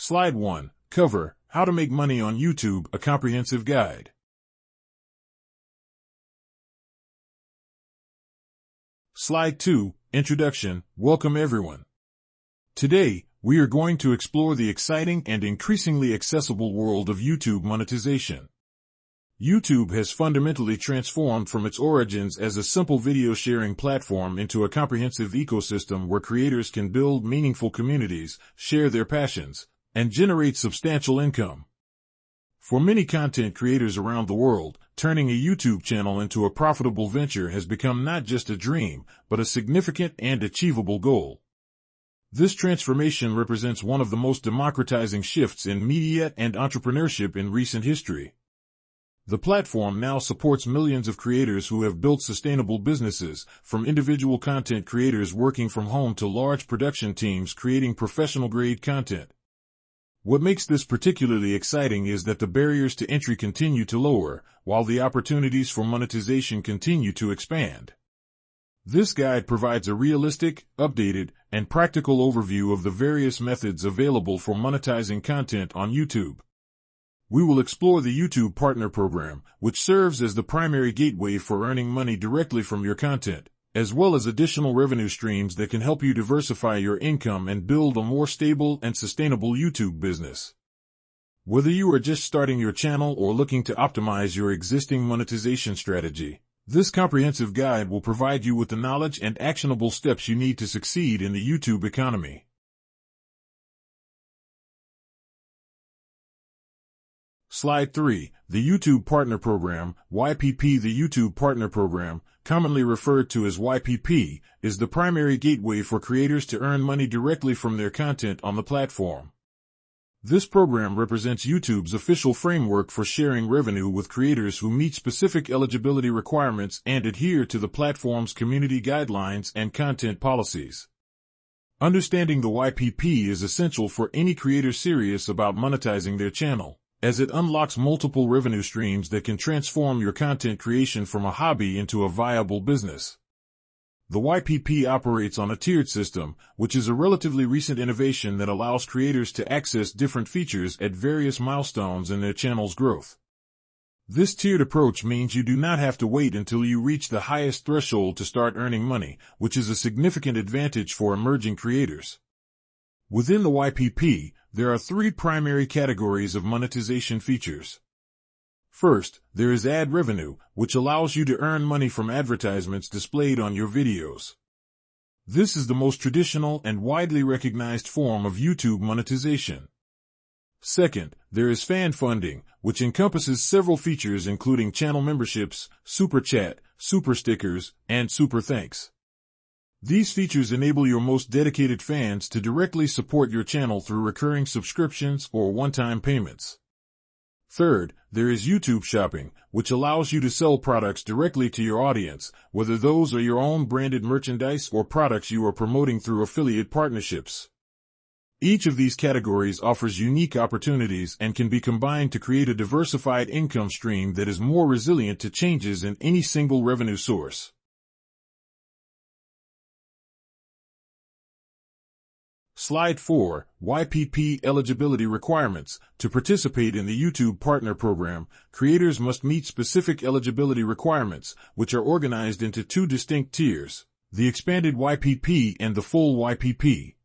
Slide 1. Cover, How to Make Money on YouTube, a Comprehensive Guide. Slide 2. Introduction. Welcome everyone. Today, we are going to explore the exciting and increasingly accessible world of YouTube monetization. YouTube has fundamentally transformed from its origins as a simple video sharing platform into a comprehensive ecosystem where creators can build meaningful communities, share their passions, and generate substantial income. For many content creators around the world, turning a YouTube channel into a profitable venture has become not just a dream, but a significant and achievable goal. This transformation represents one of the most democratizing shifts in media and entrepreneurship in recent history. The platform now supports millions of creators who have built sustainable businesses, from individual content creators working from home to large production teams creating professional-grade content. What makes this particularly exciting is that the barriers to entry continue to lower, while the opportunities for monetization continue to expand. This guide provides a realistic, updated, and practical overview of the various methods available for monetizing content on YouTube. We will explore the YouTube Partner Program, which serves as the primary gateway for earning money directly from your content, as well as additional revenue streams that can help you diversify your income and build a more stable and sustainable YouTube business. Whether you are just starting your channel or looking to optimize your existing monetization strategy, this comprehensive guide will provide you with the knowledge and actionable steps you need to succeed in the YouTube economy. Slide 3. The YouTube Partner Program, YPP. The YouTube Partner Program, commonly referred to as YPP, is the primary gateway for creators to earn money directly from their content on the platform. This program represents YouTube's official framework for sharing revenue with creators who meet specific eligibility requirements and adhere to the platform's community guidelines and content policies. Understanding the YPP is essential for any creator serious about monetizing their channel, as it unlocks multiple revenue streams that can transform your content creation from a hobby into a viable business. The YPP operates on a tiered system, which is a relatively recent innovation that allows creators to access different features at various milestones in their channel's growth. This tiered approach means you do not have to wait until you reach the highest threshold to start earning money, which is a significant advantage for emerging creators. Within the YPP, there are three primary categories of monetization features. First, there is ad revenue, which allows you to earn money from advertisements displayed on your videos. This is the most traditional and widely recognized form of YouTube monetization. Second, there is fan funding, which encompasses several features including channel memberships, super chat, super stickers, and super thanks. These features enable your most dedicated fans to directly support your channel through recurring subscriptions or one-time payments. Third, there is YouTube Shopping, which allows you to sell products directly to your audience, whether those are your own branded merchandise or products you are promoting through affiliate partnerships. Each of these categories offers unique opportunities and can be combined to create a diversified income stream that is more resilient to changes in any single revenue source. Slide 4. YPP Eligibility Requirements. To participate in the YouTube Partner Program, creators must meet specific eligibility requirements, which are organized into two distinct tiers: the expanded YPP and the full YPP.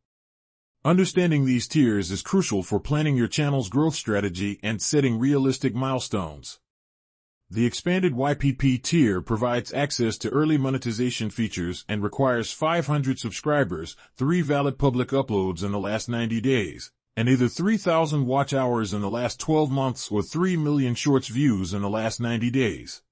Understanding these tiers is crucial for planning your channel's growth strategy and setting realistic milestones. The expanded YPP tier provides access to early monetization features and requires 500 subscribers, 3 valid public uploads in the last 90 days, and either 3,000 watch hours in the last 12 months or 3 million shorts views in the last 90 days.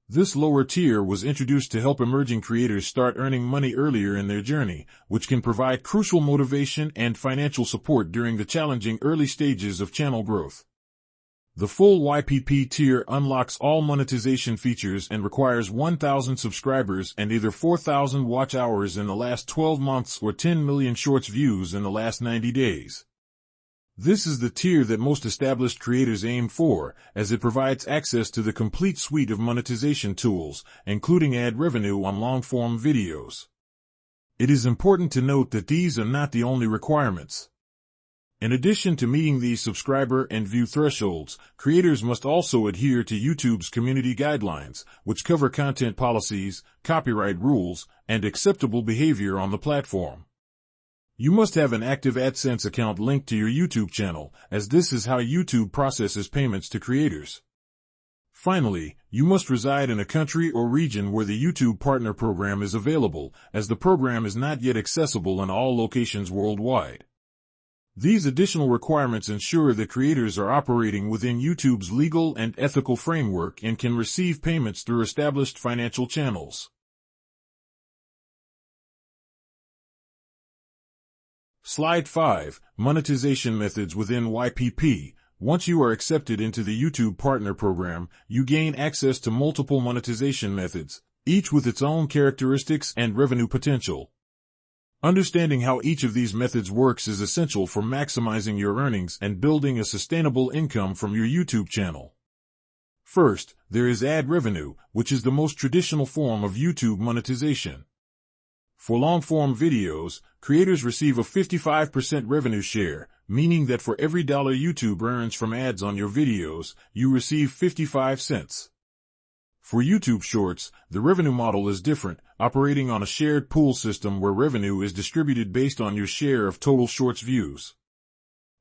This lower tier was introduced to help emerging creators start earning money earlier in their journey, which can provide crucial motivation and financial support during the challenging early stages of channel growth. The full YPP tier unlocks all monetization features and requires 1,000 subscribers and either 4,000 watch hours in the last 12 months or 10 million shorts views in the last 90 days. This is the tier that most established creators aim for, as it provides access to the complete suite of monetization tools, including ad revenue on long-form videos. It is important to note that these are not the only requirements. In addition to meeting these subscriber and view thresholds, creators must also adhere to YouTube's community guidelines, which cover content policies, copyright rules, and acceptable behavior on the platform. You must have an active AdSense account linked to your YouTube channel, as this is how YouTube processes payments to creators. Finally, you must reside in a country or region where the YouTube Partner Program is available, as the program is not yet accessible in all locations worldwide. These additional requirements ensure that creators are operating within YouTube's legal and ethical framework and can receive payments through established financial channels. Slide 5. Monetization methods within YPP. Once you are accepted into the YouTube Partner Program, you gain access to multiple monetization methods, each with its own characteristics and revenue potential. Understanding how each of these methods works is essential for maximizing your earnings and building a sustainable income from your YouTube channel. First, there is ad revenue, which is the most traditional form of YouTube monetization. For long-form videos, creators receive a 55% revenue share, meaning that for every dollar YouTube earns from ads on your videos, you receive 55 cents. For YouTube Shorts, the revenue model is different, operating on a shared pool system where revenue is distributed based on your share of total Shorts views.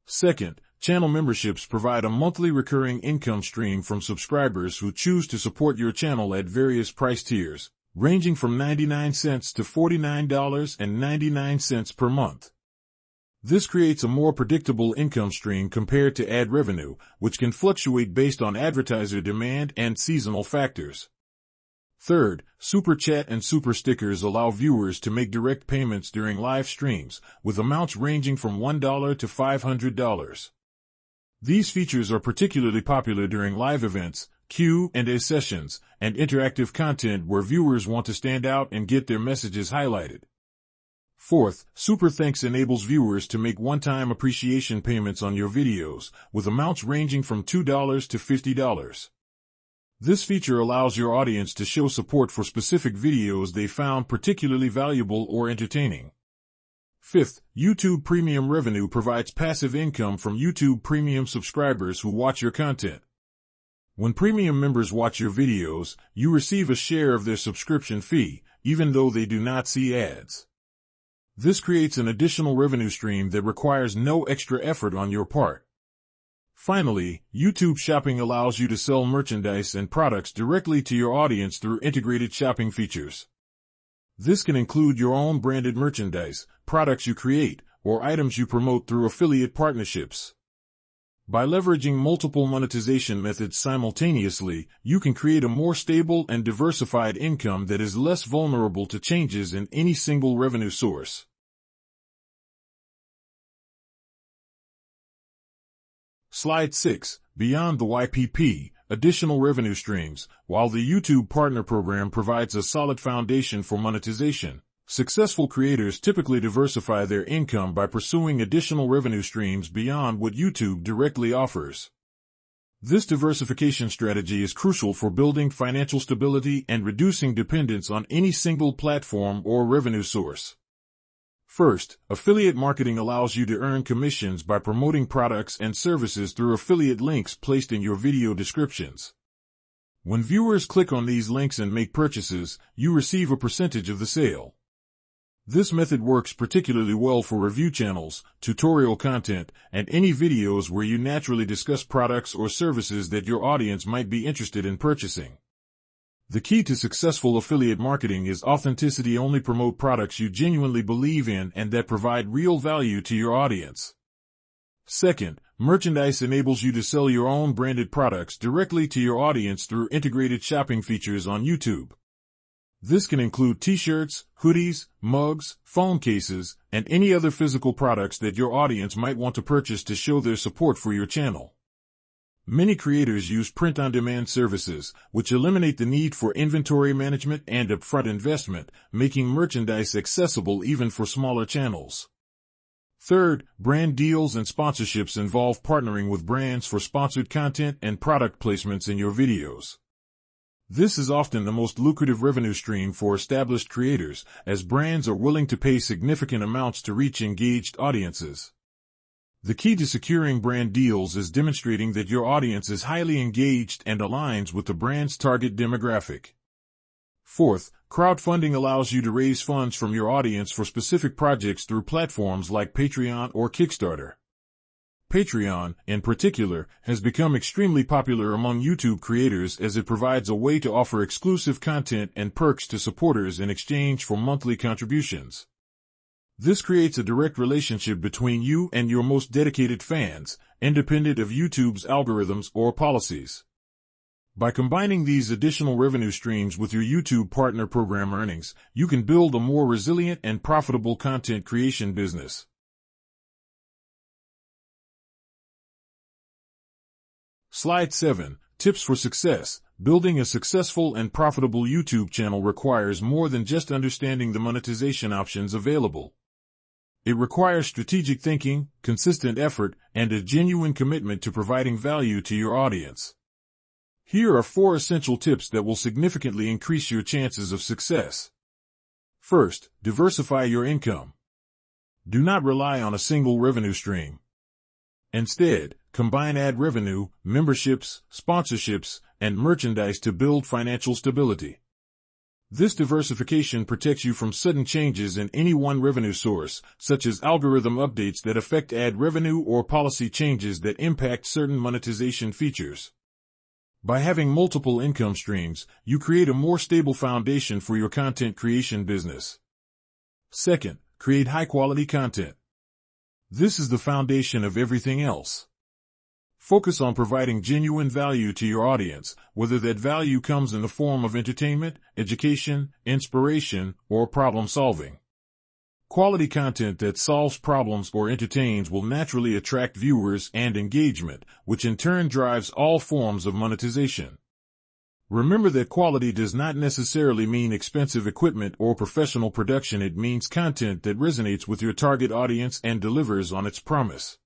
Second, channel memberships provide a monthly recurring income stream from subscribers who choose to support your channel at various price tiers, ranging from 99 cents to $49.99 per month. This creates a more predictable income stream compared to ad revenue, which can fluctuate based on advertiser demand and seasonal factors. Third, Super Chat and Super Stickers allow viewers to make direct payments during live streams, with amounts ranging from $1 to $500. These features are particularly popular during live events, Q&A sessions, and interactive content where viewers want to stand out and get their messages highlighted. Fourth, Super Thanks enables viewers to make one-time appreciation payments on your videos, with amounts ranging from $2 to $50. This feature allows your audience to show support for specific videos they found particularly valuable or entertaining. Fifth, YouTube Premium revenue provides passive income from YouTube Premium subscribers who watch your content. When premium members watch your videos, you receive a share of their subscription fee, even though they do not see ads. This creates an additional revenue stream that requires no extra effort on your part. Finally, YouTube Shopping allows you to sell merchandise and products directly to your audience through integrated shopping features. This can include your own branded merchandise, products you create, or items you promote through affiliate partnerships. By leveraging multiple monetization methods simultaneously, you can create a more stable and diversified income that is less vulnerable to changes in any single revenue source. Slide 6. Beyond the YPP, additional revenue streams. While the YouTube Partner Program provides a solid foundation for monetization, successful creators typically diversify their income by pursuing additional revenue streams beyond what YouTube directly offers. This diversification strategy is crucial for building financial stability and reducing dependence on any single platform or revenue source. First, affiliate marketing allows you to earn commissions by promoting products and services through affiliate links placed in your video descriptions. When viewers click on these links and make purchases, you receive a percentage of the sale. This method works particularly well for review channels, tutorial content, and any videos where you naturally discuss products or services that your audience might be interested in purchasing. The key to successful affiliate marketing is authenticity. Only promote products you genuinely believe in and that provide real value to your audience. Second, merchandise enables you to sell your own branded products directly to your audience through integrated shopping features on YouTube. This can include t-shirts, hoodies, mugs, phone cases, and any other physical products that your audience might want to purchase to show their support for your channel. Many creators use print-on-demand services, which eliminate the need for inventory management and upfront investment, making merchandise accessible even for smaller channels. Third, brand deals and sponsorships involve partnering with brands for sponsored content and product placements in your videos. This is often the most lucrative revenue stream for established creators, as brands are willing to pay significant amounts to reach engaged audiences. The key to securing brand deals is demonstrating that your audience is highly engaged and aligns with the brand's target demographic. Fourth, crowdfunding allows you to raise funds from your audience for specific projects through platforms like Patreon or Kickstarter. Patreon, in particular, has become extremely popular among YouTube creators as it provides a way to offer exclusive content and perks to supporters in exchange for monthly contributions. This creates a direct relationship between you and your most dedicated fans, independent of YouTube's algorithms or policies. By combining these additional revenue streams with your YouTube Partner Program earnings, you can build a more resilient and profitable content creation business. Slide 7. Tips for success. Building a successful and profitable YouTube channel requires more than just understanding the monetization options available. It requires strategic thinking, consistent effort, and a genuine commitment to providing value to your audience. Here are 4 essential tips that will significantly increase your chances of success. First, diversify your income. Do not rely on a single revenue stream. Instead, combine ad revenue, memberships, sponsorships, and merchandise to build financial stability. This diversification protects you from sudden changes in any one revenue source, such as algorithm updates that affect ad revenue or policy changes that impact certain monetization features. By having multiple income streams, you create a more stable foundation for your content creation business. Second, create high-quality content. This is the foundation of everything else. Focus on providing genuine value to your audience, whether that value comes in the form of entertainment, education, inspiration, or problem-solving. Quality content that solves problems or entertains will naturally attract viewers and engagement, which in turn drives all forms of monetization. Remember that quality does not necessarily mean expensive equipment or professional production. It means content that resonates with your target audience and delivers on its promise.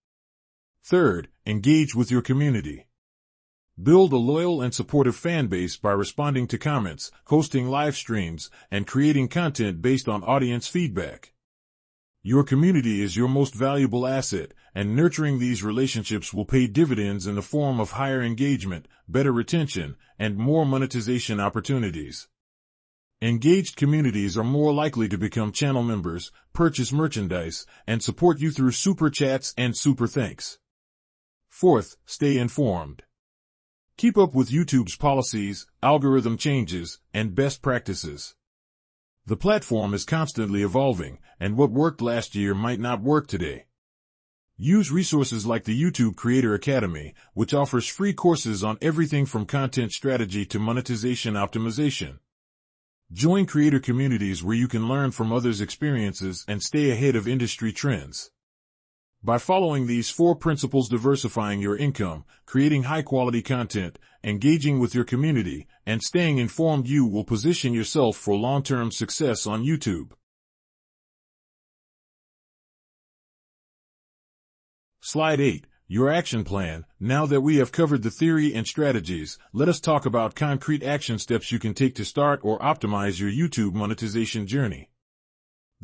Third, engage with your community. Build a loyal and supportive fan base by responding to comments, hosting live streams, and creating content based on audience feedback. Your community is your most valuable asset, and nurturing these relationships will pay dividends in the form of higher engagement, better retention, and more monetization opportunities. Engaged communities are more likely to become channel members, purchase merchandise, and support you through super chats and super thanks. Fourth, stay informed. Keep up with YouTube's policies, algorithm changes, and best practices. The platform is constantly evolving, and what worked last year might not work today. Use resources like the YouTube Creator Academy, which offers free courses on everything from content strategy to monetization optimization. Join creator communities where you can learn from others' experiences and stay ahead of industry trends. By following these 4 principles: diversifying your income, creating high-quality content, engaging with your community, and staying informed, you will position yourself for long-term success on YouTube. Slide 8. Your action plan. Now that we have covered the theory and strategies, let us talk about concrete action steps you can take to start or optimize your YouTube monetization journey.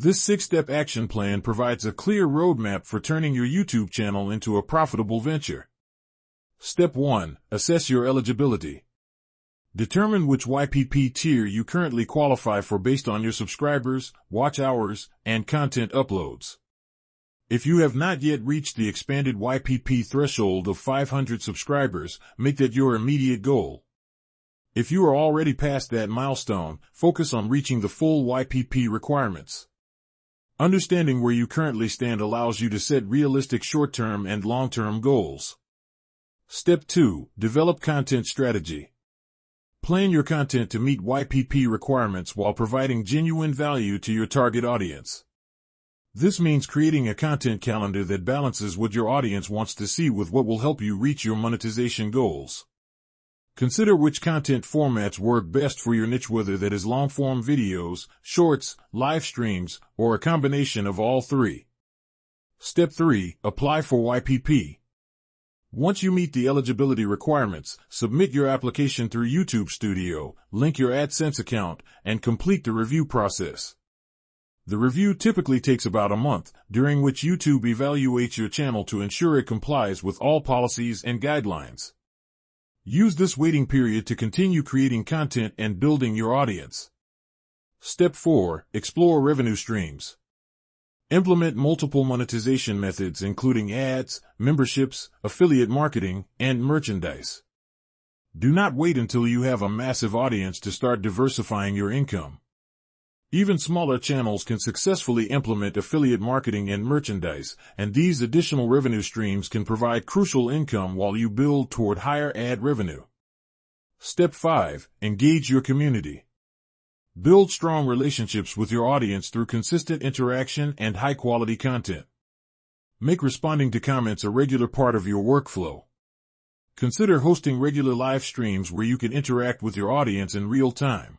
This 6-step action plan provides a clear roadmap for turning your YouTube channel into a profitable venture. Step 1. Assess your eligibility. Determine which YPP tier you currently qualify for based on your subscribers, watch hours, and content uploads. If you have not yet reached the expanded YPP threshold of 500 subscribers, make that your immediate goal. If you are already past that milestone, focus on reaching the full YPP requirements. Understanding where you currently stand allows you to set realistic short-term and long-term goals. Step 2. Develop content strategy. Plan your content to meet YPP requirements while providing genuine value to your target audience. This means creating a content calendar that balances what your audience wants to see with what will help you reach your monetization goals. Consider which content formats work best for your niche, whether that is long-form videos, shorts, live streams, or a combination of all 3. Step 3. Apply for YPP. Once you meet the eligibility requirements, submit your application through YouTube Studio, link your AdSense account, and complete the review process. The review typically takes about a month, during which YouTube evaluates your channel to ensure it complies with all policies and guidelines. Use this waiting period to continue creating content and building your audience. Step 4. Explore revenue streams. Implement multiple monetization methods including ads, memberships, affiliate marketing, and merchandise. Do not wait until you have a massive audience to start diversifying your income. Even smaller channels can successfully implement affiliate marketing and merchandise, and these additional revenue streams can provide crucial income while you build toward higher ad revenue. Step 5. Engage your community. Build strong relationships with your audience through consistent interaction and high-quality content. Make responding to comments a regular part of your workflow. Consider hosting regular live streams where you can interact with your audience in real time.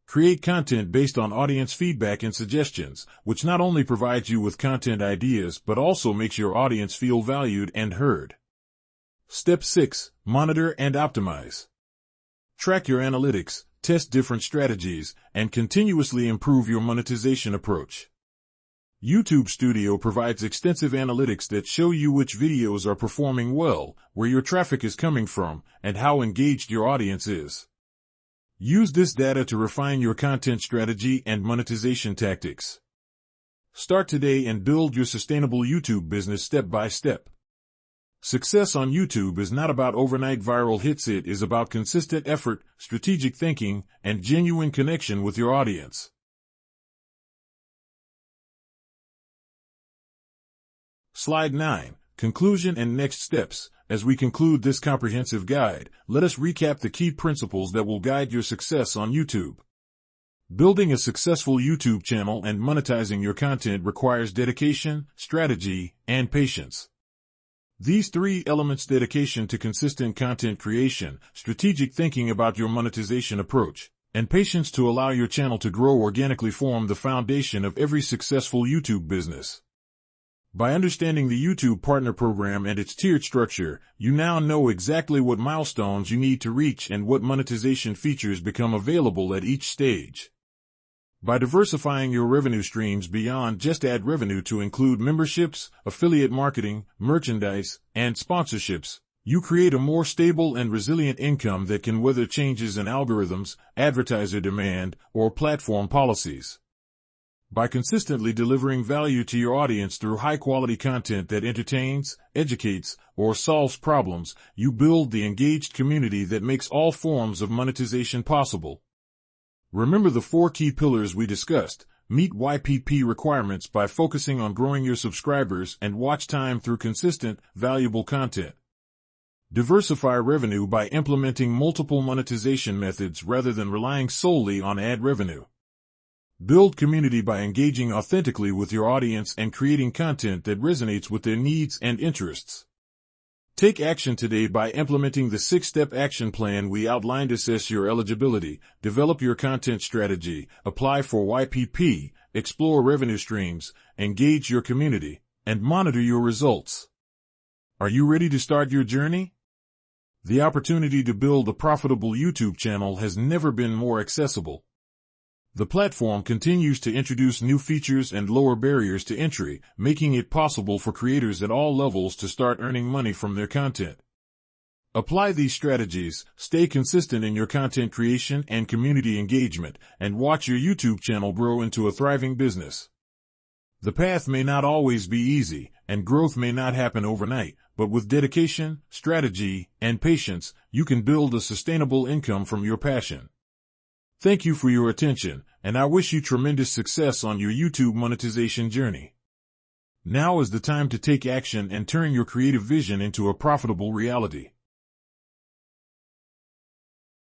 Create content based on audience feedback and suggestions, which not only provides you with content ideas but also makes your audience feel valued and heard. Step 6. Monitor and optimize. Track your analytics, test different strategies, and continuously improve your monetization approach. YouTube Studio provides extensive analytics that show you which videos are performing well, where your traffic is coming from, and how engaged your audience is. Use this data to refine your content strategy and monetization tactics. Start today and build your sustainable YouTube business step by step. Success on YouTube is not about overnight viral hits. It is about consistent effort, strategic thinking, and genuine connection with your audience. Slide 9. Conclusion and next steps. As we conclude this comprehensive guide, let us recap the key principles that will guide your success on YouTube. Building a successful YouTube channel and monetizing your content requires dedication, strategy, and patience. These three elements: dedication to consistent content creation, strategic thinking about your monetization approach, and patience to allow your channel to grow organically, form the foundation of every successful YouTube business. By understanding the YouTube Partner Program and its tiered structure, you now know exactly what milestones you need to reach and what monetization features become available at each stage. By diversifying your revenue streams beyond just ad revenue to include memberships, affiliate marketing, merchandise, and sponsorships, you create a more stable and resilient income that can weather changes in algorithms, advertiser demand, or platform policies. By consistently delivering value to your audience through high-quality content that entertains, educates, or solves problems, you build the engaged community that makes all forms of monetization possible. Remember the 4 key pillars we discussed. Meet YPP requirements by focusing on growing your subscribers and watch time through consistent, valuable content. Diversify revenue by implementing multiple monetization methods rather than relying solely on ad revenue. Build community by engaging authentically with your audience and creating content that resonates with their needs and interests. Take action today by implementing the 6-step action plan we outlined. Assess your eligibility, develop your content strategy, apply for YPP, explore revenue streams, engage your community, and monitor your results. Are you ready to start your journey? The opportunity to build a profitable YouTube channel has never been more accessible. The platform continues to introduce new features and lower barriers to entry, making it possible for creators at all levels to start earning money from their content. Apply these strategies, stay consistent in your content creation and community engagement, and watch your YouTube channel grow into a thriving business. The path may not always be easy, and growth may not happen overnight, but with dedication, strategy, and patience, you can build a sustainable income from your passion. Thank you for your attention, and I wish you tremendous success on your YouTube monetization journey. Now is the time to take action and turn your creative vision into a profitable reality.